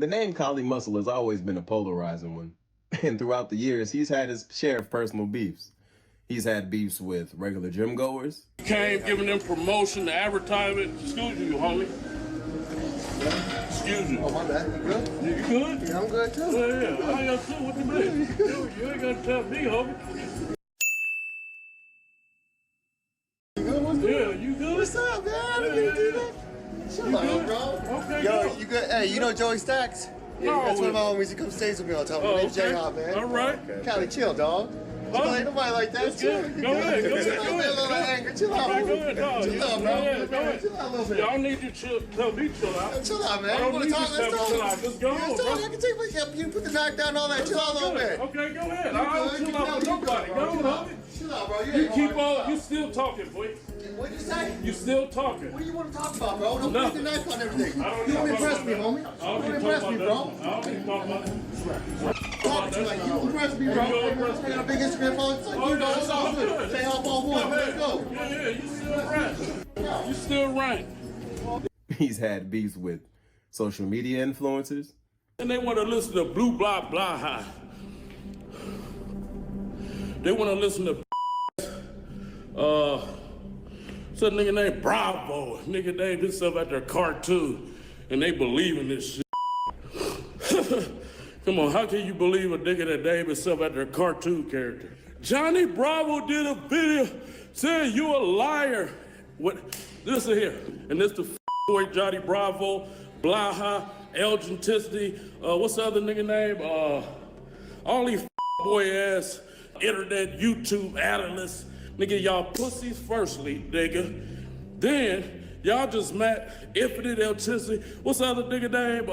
The name Collie Muscle has always been a polarizing one, and throughout the years, he's had his share of personal beefs. He's had beefs with regular gym goers. Came giving them promotion, advertisement. Excuse you, homie. Excuse you. Oh, my bad. You good? You good? Yeah, I'm good too. Yeah. How y'all doing? What you mean? You ain't gonna tell me, homie. You good? What's good? Yeah, you good? What's up, man? I didn't mean to do that. Chill out, bro. Okay. Yo, you good? Hey, you know Joey Stacks? No. That's one of my homies. He comes stays with me all the time. My name's okay. J-Hop, man. All right. Cali, chill, dog. Chill, ain't nobody like that. That's Chill. good. Go ahead. Chill out, man. A little anger. Chill out. Go ahead, dog. Chill out, Go bro. ahead. Chill out a little bit. Y'all need you to tell me chill out. Chill out, man. I You don't want to need talk? you Let's to talk. chill out. Just go Let's on, talk. bro. I can take my you put the knock down, all that. Chill out a little bit. Okay, go ahead. You I don't good? chill out with nobody. Go on, homie. Chill out, bro. You keep on. You still talking, boy. What'd you say? You still talking. What do you want to talk about, bro? Don't Nothing. put the knife on everything. I don't You don't talk impress about me, that. homie. I You don't don't even impress talk me, about bro. that. I don't even talk about that. Talk to you like you don't impress me, bro. I got a big Instagram following. It's like, you know, it's all good. Stay off on one. Let's go. Yeah, you still right. You still right. He's had beefs with social media influencers. And they want to listen to blue blah blah high. They want to listen to some nigga named Bravo. Nigga named himself after a cartoon. And they believe in this shit. Come on, how can you believe a nigga that named himself after a cartoon character? Johnny Bravo did a video saying you a liar. What? Listen here. And this the boy Johnny Bravo, Blaha, Elgin Tisney, what's the other nigga name? All these boy ass internet YouTube analysts. Nigga, y'all pussies firstly, nigga. Then, y'all just mad, Infinite Electricity. What's the other nigga name?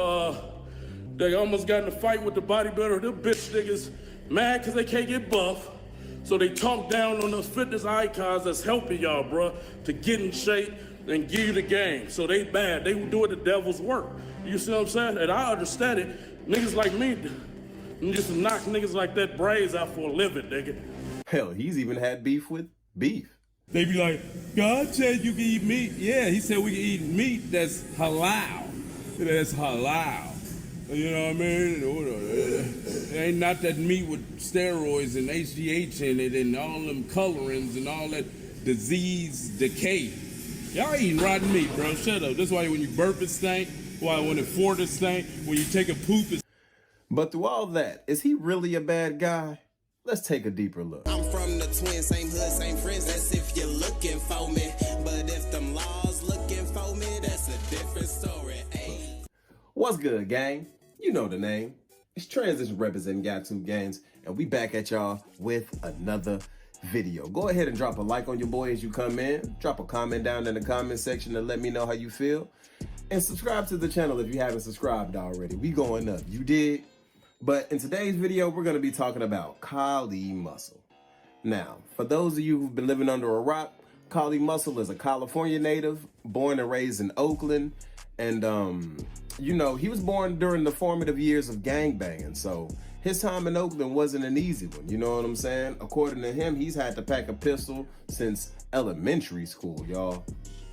They almost got in a fight with the bodybuilder. Them bitch niggas mad because they can't get buff. So they talk down on those fitness icons that's helping y'all, bruh, to get in shape and give you the game. So they mad. They doing the devil's work. You see what I'm saying? And I understand it. Niggas like me used to knock niggas like that braids out for a living, nigga. Hell, he's even had beef with beef. They be like, God said you can eat meat. Yeah, he said we can eat meat that's halal. That's halal. You know what I mean? It ain't not that meat with steroids and HGH in it and all them colorings and all that disease decay. Y'all eating rotten meat, bro. Shut up. That's why when you burp it stink, why when it fart it stink, when you take a poop it. But through all that, is he really a bad guy? Let's take a deeper look. I'm from the twin, same hood, same friends. That's if you're looking for me. But if them laws looking for me, that's a different story. Ay. What's good, gang? You know the name. It's Transition representing Got Two Games, and we back at y'all with another video. Go ahead and drop a like on your boy as you come in. Drop a comment down in the comment section to let me know how you feel. And subscribe to the channel if you haven't subscribed already. We going up. You did? But in today's video, we're going to be talking about Collie Muscle. Now, for those of you who've been living under a rock, Collie Muscle is a California native, born and raised in Oakland. And, you know, he was born during the formative years of gangbanging. So his time in Oakland wasn't an easy one. You know what I'm saying? According to him, he's had to pack a pistol since elementary school, y'all.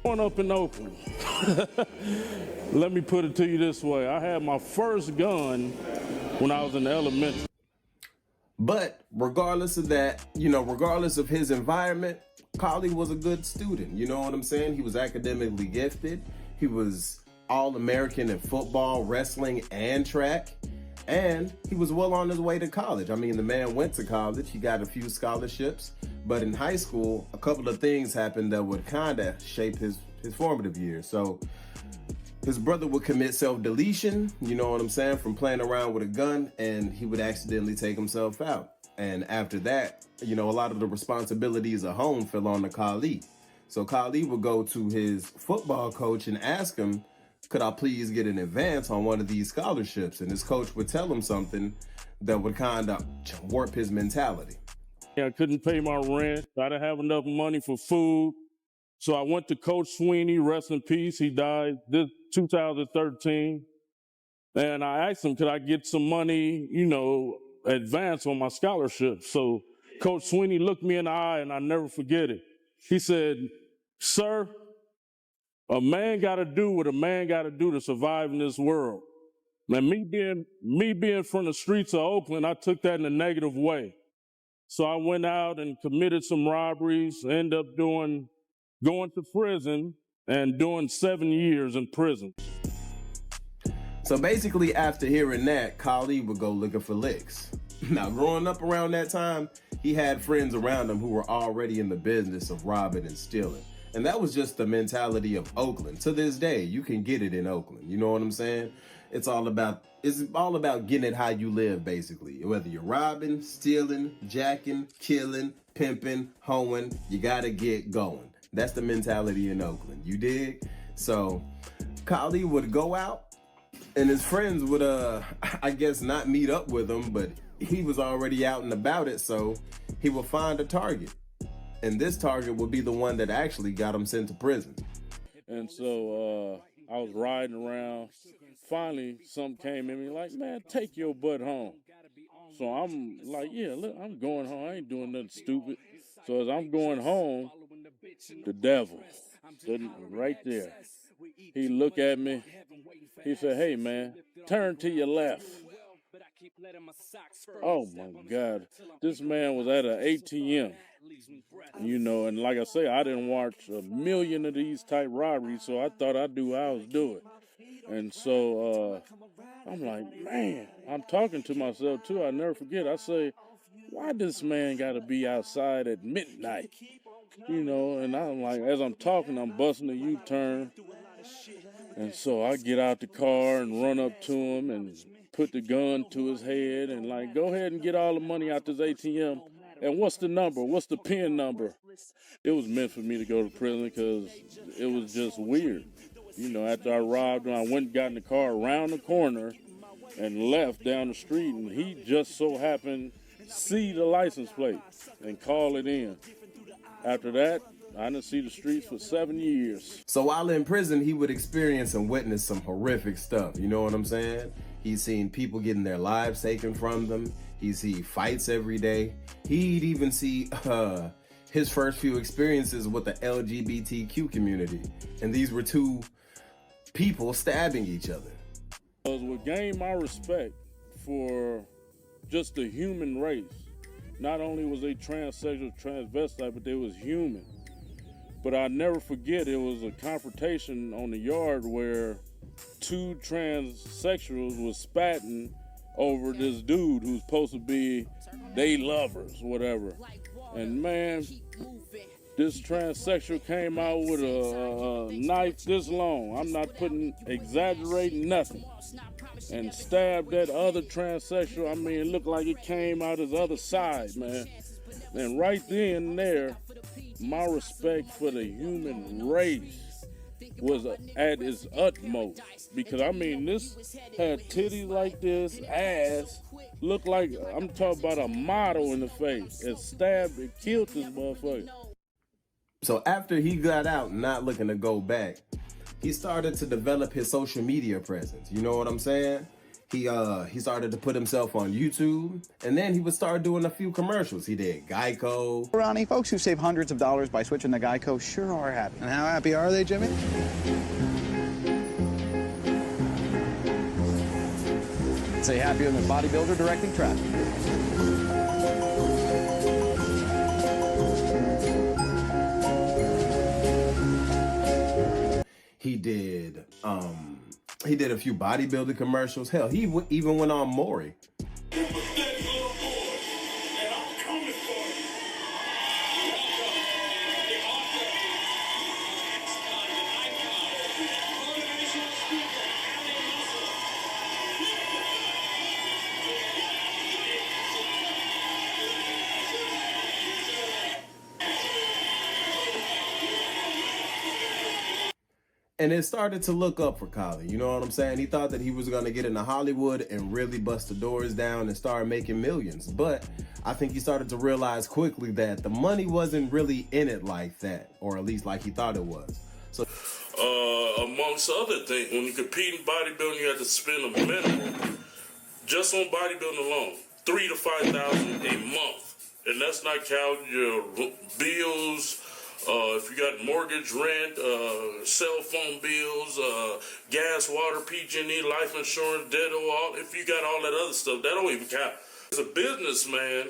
Growing up in Oakland, let me put it to you this way. I had my first gun when I was in elementary. But regardless of that, you know, regardless of his environment, Collie was a good student. You know what I'm saying? He was academically gifted. He was All-American in football, wrestling, and track. And he was well on his way to college. I mean, the man went to college. He got a few scholarships. But in high school, a couple of things happened that would kind of shape his formative years. So his brother would commit self-deletion, you know what I'm saying, from playing around with a gun, and he would accidentally take himself out. And after that, you know, a lot of the responsibilities at home fell on to Collie. So Collie would go to his football coach and ask him, could I please get an advance on one of these scholarships? And his coach would tell him something that would kind of warp his mentality. I couldn't pay my rent. I didn't have enough money for food. So I went to Coach Sweeney, rest in peace. He died this 2013. And I asked him, could I get some money, you know, advance on my scholarship? So Coach Sweeney looked me in the eye, and I never forget it. He said, sir, a man got to do what a man got to do to survive in this world. Man, me being from the streets of Oakland, I took that in a negative way. So I went out and committed some robberies, ended up going to prison and doing 7 years in prison. So basically, after hearing that, Khalid would go looking for licks. Now, growing up around that time, he had friends around him who were already in the business of robbing and stealing. And that was just the mentality of Oakland. To this day, you can get it in Oakland. You know what I'm saying? It's all about getting it how you live, basically. Whether you're robbing, stealing, jacking, killing, pimping, hoeing, you gotta get going. That's the mentality in Oakland. You dig? So Khalid would go out, and his friends would, I guess, not meet up with him, but he was already out and about it, so he would find a target. And this target would be the one that actually got him sent to prison. And so I was riding around. Finally, something came in me like, man, take your butt home. So I'm like, yeah, look, I'm going home. I ain't doing nothing stupid. So as I'm going home, the devil stood right there. He looked at me. He said, hey, man, turn to your left. Oh, my God. This man was at an ATM. You know, and like I say, I didn't watch a million of these type robberies, so I thought I'd do what I was doing. And so I'm like, man, I'm talking to myself, too. I never forget. I say, why this man got to be outside at midnight? You know, and I'm like, as I'm talking, I'm busting a U-turn. And so I get out the car and run up to him and put the gun to his head and like, go ahead and get all the money out this ATM. And what's the number? What's the PIN number? It was meant for me to go to prison because it was just weird. You know, after I robbed him, I went and got in the car around the corner and left down the street. And he just so happened to see the license plate and call it in. After that, I didn't see the streets for 7 years. So while in prison, he would experience and witness some horrific stuff. You know what I'm saying? He's seen people getting their lives taken from them. He'd see fights every day. He'd even see his first few experiences with the LGBTQ community. And these were two people stabbing each other. What gained my respect for just the human race. Not only was they transsexual, transvestite, but they was human. But I'll never forget, it was a confrontation on the yard where two transsexuals was spatting over this dude who's supposed to be they lovers, whatever. And man, this transsexual came out with a knife this long. I'm not exaggerating nothing. And stabbed that other transsexual. I mean, it looked like it came out his other side, man. And right then and there, my respect for the human race was at its utmost. Because, I mean, this had titties like this, ass, looked like, I'm talking about a model in the face. It stabbed and killed this motherfucker. So after he got out, not looking to go back, he started to develop his social media presence. You know what I'm saying? He started to put himself on YouTube, and then he would start doing a few commercials. He did Geico. Ronnie, folks who save hundreds of dollars by switching to Geico sure are happy. And how happy are they, Jimmy? Say happier than a bodybuilder directing traffic. He did a few bodybuilding commercials. Hell, he even went on Maury. And it started to look up for Khalid, you know what I'm saying? He thought that he was gonna get into Hollywood and really bust the doors down and start making millions. But I think he started to realize quickly that the money wasn't really in it like that, or at least like he thought it was. So, amongst other things, when you compete in bodybuilding, you have to spend a minimum, just on bodybuilding alone, $3,000 to $5,000 a month. And that's not counting your bills, If you got mortgage, rent, cell phone bills, gas, water, PG&E, life insurance, debt, all, if you got all that other stuff, that don't even count. As a businessman,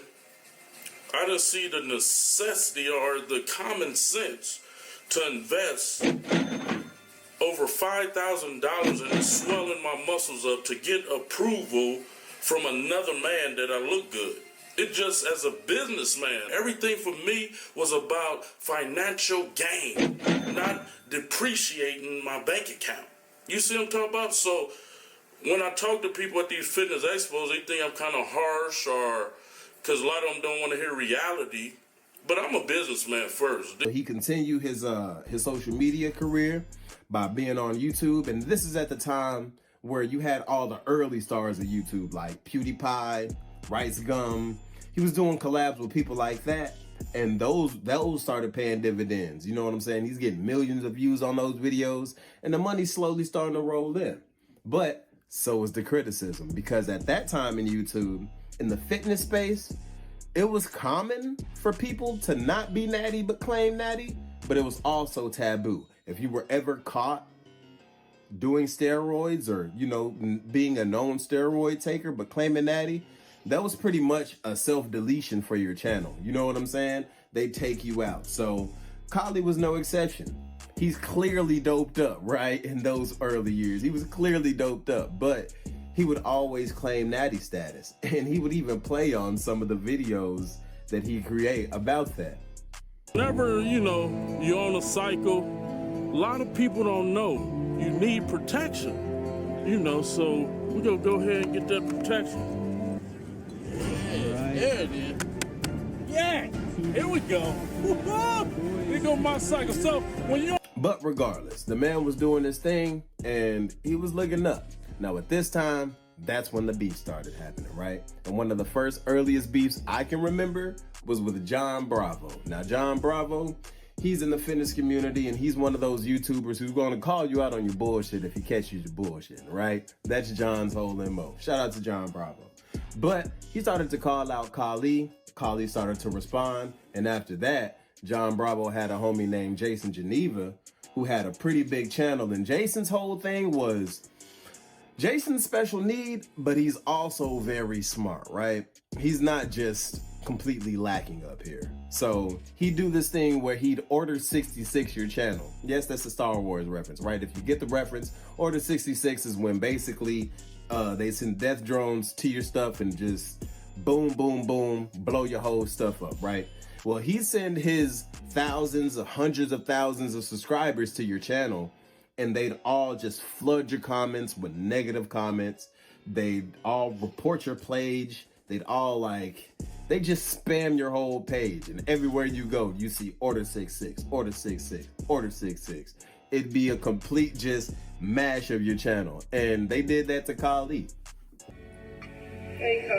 I just see the necessity or the common sense to invest over $5,000 in swelling my muscles up to get approval from another man that I look good. It just, as a businessman, everything for me was about financial gain, not depreciating my bank account. You see what I'm talking about? So when I talk to people at these fitness expos, they think I'm kind of harsh, or because a lot of them don't want to hear reality. But I'm a businessman first. He continued his social media career by being on YouTube, and this is at the time where you had all the early stars of YouTube like PewDiePie, Rice Gum. He was doing collabs with people like that, and those started paying dividends. You know what I'm saying? He's getting millions of views on those videos, and the money's slowly starting to roll in. But so is the criticism, because at that time in YouTube, in the fitness space, it was common for people to not be natty but claim natty, but it was also taboo. If you were ever caught doing steroids, or, you know, being a known steroid taker but claiming natty, that was pretty much a self-deletion for your channel. You know what I'm saying? They take you out. So Kali was no exception. He's clearly doped up, right? In those early years, he was clearly doped up, but he would always claim natty status, and he would even play on some of the videos that he create about that. Whenever, you know, you're on a cycle, a lot of people don't know you need protection, you know, so we're gonna go ahead and get that protection. There it is. Yeah, here we go. Here go my cycle. So when you... But regardless, the man was doing his thing, and he was looking up. Now at this time, that's when the beef started happening, right? And one of the first earliest beefs I can remember was with John Bravo. Now John Bravo, he's in the fitness community, and he's one of those YouTubers who's gonna call you out on your bullshit if he catches you bullshitting, right? That's John's whole MO. Shout out to John Bravo. But he started to call out Kali. Kali started to respond, and after that, John Bravo had a homie named Jason Geneva who had a pretty big channel, and Jason's whole thing was, Jason's special need, but he's also very smart, right? He's not just completely lacking up here. So he'd do this thing where he'd Order 66 your channel. Yes, that's a Star Wars reference, right? If you get the reference, Order 66 is when basically they send death drones to your stuff and just boom, boom, boom, blow your whole stuff up, right? Well, he'd send his thousands of hundreds of thousands of subscribers to your channel, and they'd all just flood your comments with negative comments. They'd all report your page. They'd all they just spam your whole page. And everywhere you go, you see Order 66, Order 66, Order 66. It'd be a complete just mash of your channel. And they did that to Kali. Hey, Kyle,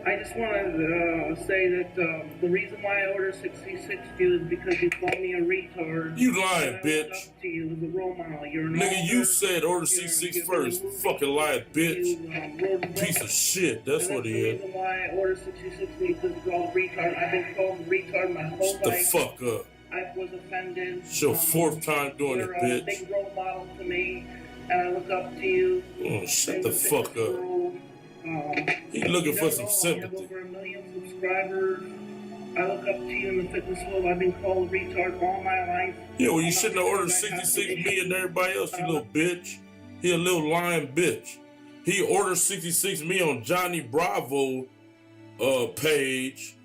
I just wanted to say that the reason why I ordered 66 you is because you called me a retard. You lying, bitch. Up to you as a role model. You're an Nigga, you said Order 66 first. Fucking lying, bitch. Piece of shit. That's what he is. The reason why I ordered 66 because you called a retard. I've been called a retard my whole life. Shut the fuck up. I was offended. It's your fourth time doing it, bitch. You're a big role model to me, and I look up to you. Oh, shut the fuck up. He's looking for some sympathy. I have over 1 million subscribers. I look up to you in the fitness world. I've been called a retard all my life. Yeah, well, you shouldn't have ordered 66 me and everybody else, you little bitch. He a little lying bitch. He ordered 66 me on Johnny Bravo page.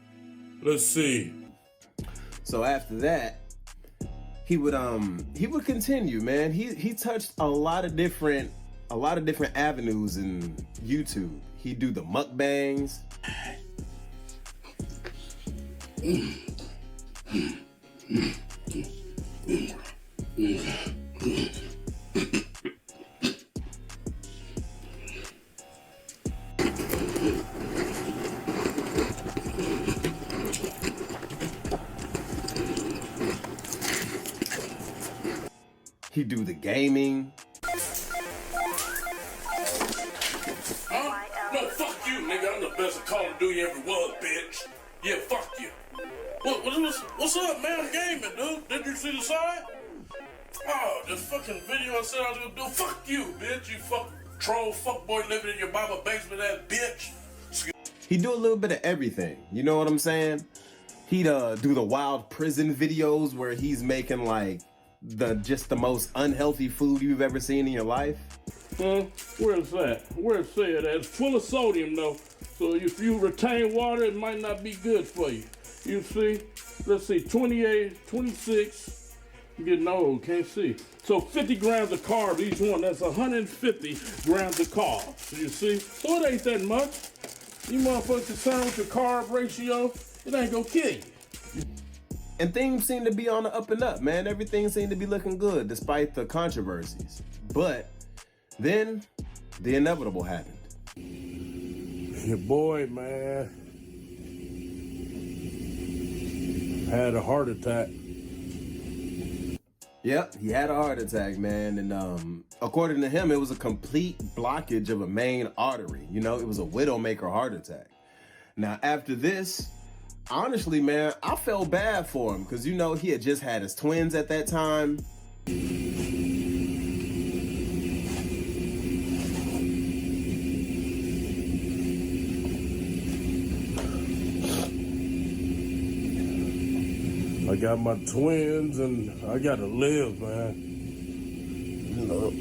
Let's see. So after that, he would continue, man. He touched a lot of different avenues in YouTube. He'd do the mukbangs. He'd do the gaming. No, fuck you, nigga. I'm the best of Call of Duty ever was, bitch. Yeah, fuck you. What's up, man? I'm gaming, dude. Did you see the sign? Oh, this fucking video I said I was gonna do. Fuck you, bitch. You fuck troll, fuck boy living in your mama basement, ass bitch. He do a little bit of everything. You know what I'm saying? He'd do the wild prison videos where he's making like just the most unhealthy food you've ever seen in your life. Where's that? Where's it? It's full of sodium though. So if you retain water, it might not be good for you. You see? Let's see, 28, 26. I'm getting old, can't see. So 50 grams of carbs each one. That's 150 grams of carbs. You see? So it ain't that much. You motherfuckers concerned with your carb ratio, it ain't gonna kill you. And things seem to be on the up and up, man. Everything seemed to be looking good despite the controversies. But then the inevitable happened. Your boy, man, had a heart attack. Yep, he had a heart attack, man. And according to him, it was a complete blockage of a main artery. You know, it was a widowmaker heart attack. Now, after this, honestly, man, I felt bad for him because, you know, he had just had his twins at that time. I got my twins and I gotta live, man. You know.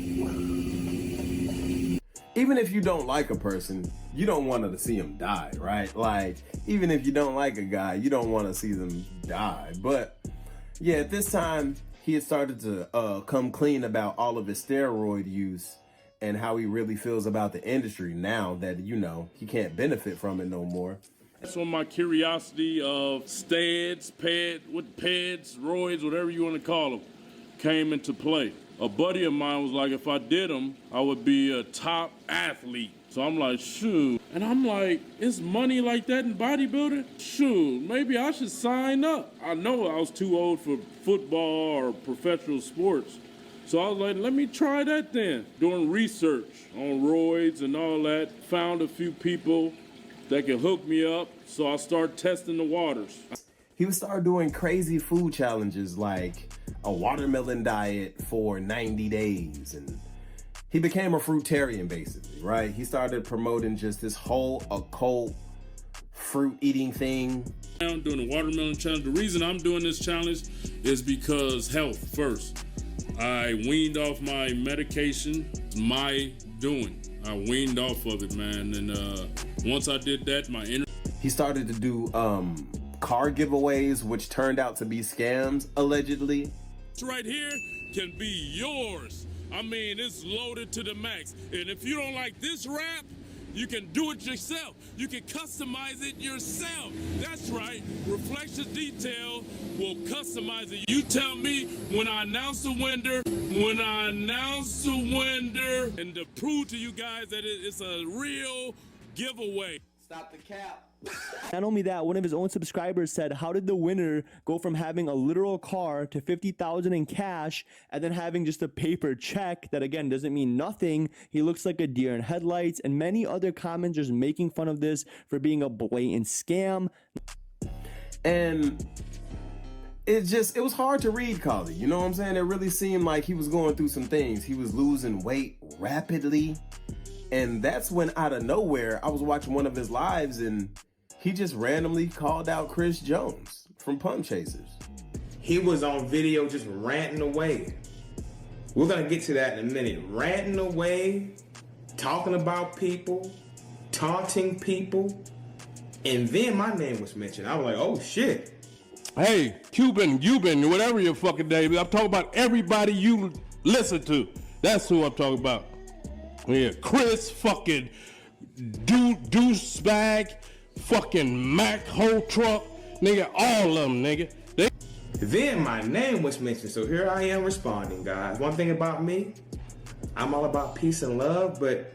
Even if you don't like a person, you don't want to see him die, right? Like, even if you don't like a guy, you don't want to see them die. But yeah, at this time, he had started to come clean about all of his steroid use and how he really feels about the industry now that, you know, he can't benefit from it no more. That's when my curiosity of peds, roids, whatever you want to call them, came into play. A buddy of mine was like, if I did them, I would be a top athlete. So I'm like, shoot. And I'm like, is money like that in bodybuilding? Shoot, maybe I should sign up. I know I was too old for football or professional sports. So I was like, let me try that then. Doing research on roids and all that, found a few people that can hook me up, so I start testing the waters. He would start doing crazy food challenges like a watermelon diet for 90 days. And he became a fruitarian, basically, right? He started promoting just this whole occult fruit eating thing. I'm doing a watermelon challenge. The reason I'm doing this challenge is because health first. I weaned off my medication, my doing. I weaned off of it, man, and once I did that, my energy. He started to do car giveaways, which turned out to be scams, allegedly. Right here can be yours. I mean, it's loaded to the max. And if you don't like this wrap, you can do it yourself. You can customize it yourself. That's right. Reflection Detail will customize it. You tell me when I announce the winner, and to prove to you guys that it's a real giveaway. Stop the cap. Not only that, one of his own subscribers said, how did the winner go from having a literal car to $50,000 in cash and then having just a paper check that, again, doesn't mean nothing? He looks like a deer in headlights, and many other commenters making fun of this for being a blatant scam. And it was hard to read Kali, you know what I'm saying? It really seemed like he was going through some things. He was losing weight rapidly. And that's when, out of nowhere, I was watching one of his lives and he just randomly called out Chris Jones from Pump Chasers. He was on video just ranting away. We're gonna get to that in a minute. Ranting away, talking about people, taunting people, and then my name was mentioned. I was like, oh shit. Hey, Cuban, whatever your fucking name is, I'm talking about everybody you listen to. That's who I'm talking about. Yeah, Chris fucking douchebag, fucking Mac whole truck, nigga, all of them, nigga. Then my name was mentioned, so here I am responding, guys. One thing about me, I'm all about peace and love, but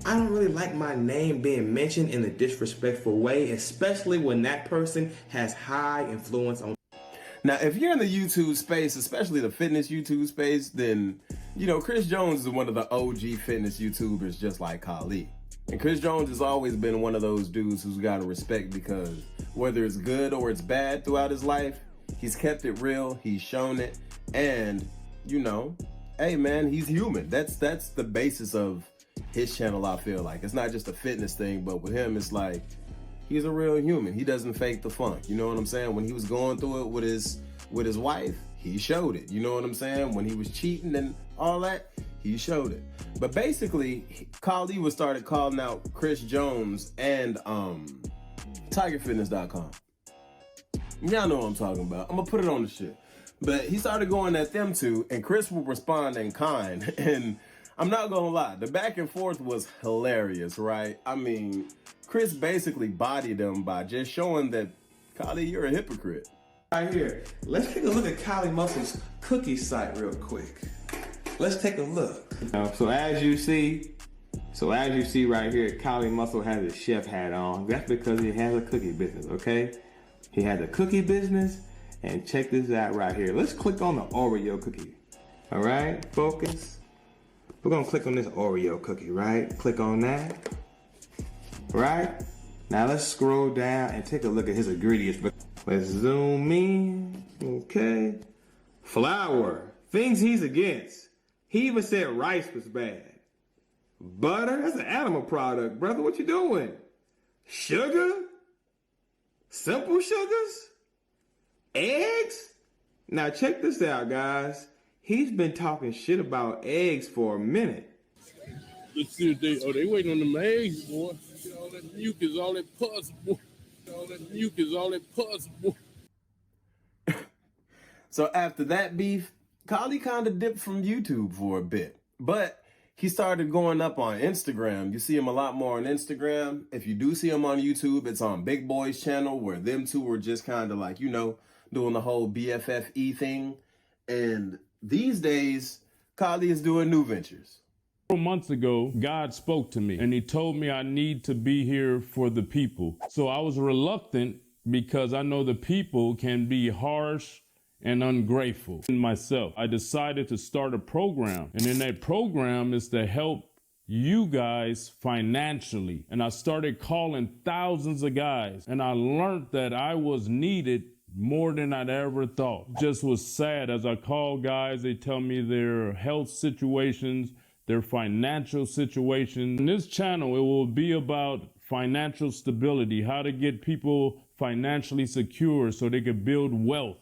I don't really like my name being mentioned in a disrespectful way, especially when that person has high influence on. Now, if you're in the YouTube space, especially the fitness YouTube space, then You know, Chris Jones is one of the OG fitness YouTubers just like Kali. And Chris Jones has always been one of those dudes who's got to respect, because whether it's good or it's bad throughout his life, he's kept it real, he's shown it, and, you know, hey man, he's human. That's the basis of his channel, I feel like. It's not just a fitness thing, but with him, it's like, he's a real human. He doesn't fake the funk, you know what I'm saying? When he was going through it with his wife, he showed it, you know what I'm saying? When he was cheating and all that, he showed it. But basically, Kali was started calling out Chris Jones and TigerFitness.com. Y'all know what I'm talking about. I'm gonna put it on the shit. But he started going at them two, and Chris would respond in kind. And I'm not gonna lie, the back and forth was hilarious, right? I mean, Chris basically bodied him by just showing that, Kali, you're a hypocrite. Right here, let's take a look at Kali Muscle's cookie site real quick. Let's take a look. So as you see right here, Kali Muscle has his chef hat on. That's because he has a cookie business, okay? He has a cookie business, and check this out right here. Let's click on the Oreo cookie. All right, focus. We're gonna click on this Oreo cookie, right? Click on that, right? Now let's scroll down and take a look at his ingredients. Let's zoom in, okay? Flour, things he's against. He even said rice was bad. Butter, that's an animal product, brother. What you doing? Sugar? Simple sugars? Eggs? Now check this out, guys. He's been talking shit about eggs for a minute. Let's see what they waiting on them eggs, boy. All that mucus, all that pus, boy. All that mucus, all that pus, boy. So after that beef, Kali kind of dipped from YouTube for a bit, but he started going up on Instagram. You see him a lot more on Instagram. If you do see him on YouTube, it's on Big Boy's channel, where them two were just kind of like, you know, doing the whole BFFE thing. And these days, Kali is doing new ventures. 4 months ago, God spoke to me and he told me I need to be here for the people. So I was reluctant because I know the people can be harsh and ungrateful. In myself, I decided to start a program, and in that program is to help you guys financially. And I started calling thousands of guys, and I learned that I was needed more than I'd ever thought. Just was sad as I call guys, they tell me their health situations, their financial situation. In this channel, it will be about financial stability, how to get people financially secure so they could build wealth.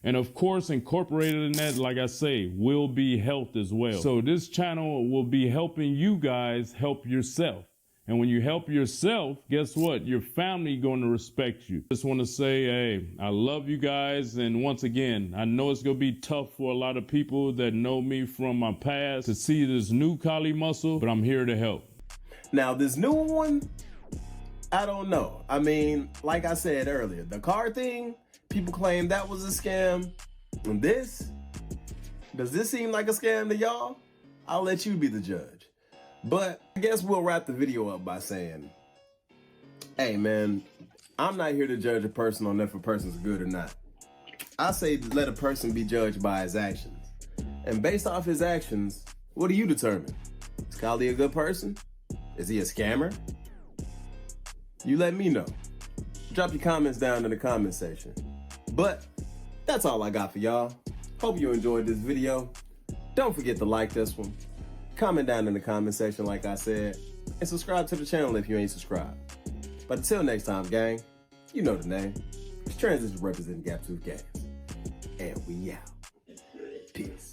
And of course, incorporated in that, like I say, will be health as well. So this channel will be helping you guys help yourself. And when you help yourself, guess what? Your family going to respect you. Just want to say, hey, I love you guys. And once again, I know it's going to be tough for a lot of people that know me from my past to see this new Kali Muscle, but I'm here to help. Now, this new one, I don't know. I mean, like I said earlier, the car thing, people claim that was a scam. And this, does this seem like a scam to y'all? I'll let you be the judge. But I guess we'll wrap the video up by saying, hey man, I'm not here to judge a person on if a person's good or not. I say let a person be judged by his actions. And based off his actions, what do you determine? Is Kali a good person? Is he a scammer? You let me know. Drop your comments down in the comment section. But that's all I got for y'all. Hope you enjoyed this video. Don't forget to like this one, comment down in the comment section like I said, and subscribe to the channel if you ain't subscribed. But until next time, gang, you know the name. It's Transition representing Gap Tooth Games. And we out. Peace.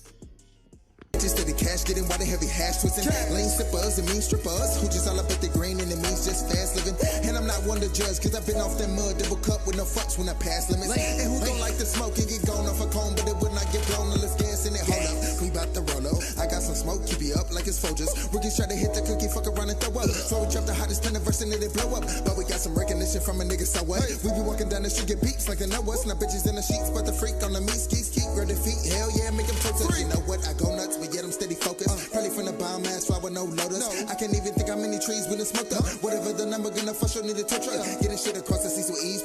Just to the cash, getting white and heavy hash twisting. Lane sippers and mean strippers who just all up at the green and it means just fast living. And I'm not one to judge, cause I've been off that mud double cup with no fucks when I pass limits. And who don't like to smoke and get gone off a cone, but it would not get blown unless gas in it. Hold up, we bout to roll up. I got some smoke, keep you up like it's Folgers. Rookies try to hit the cookie, fuck around and throw up. So we drop the hottest pen verse and it blow up. But we got some recognition from a nigga, so what? We be walking down the street, get beeps like the know us. Now bitches in the sheets, but the freak on the meat skis, keep grab their feet. Hell yeah, make them toast. You know what? I go nuts, but yet I'm steady focused. Probably from the biomass, fly with no lotus. I can't even think how many trees we done smoked up. Whatever the number, gonna for sure need a tow truck. Getting shit across the seas with ease.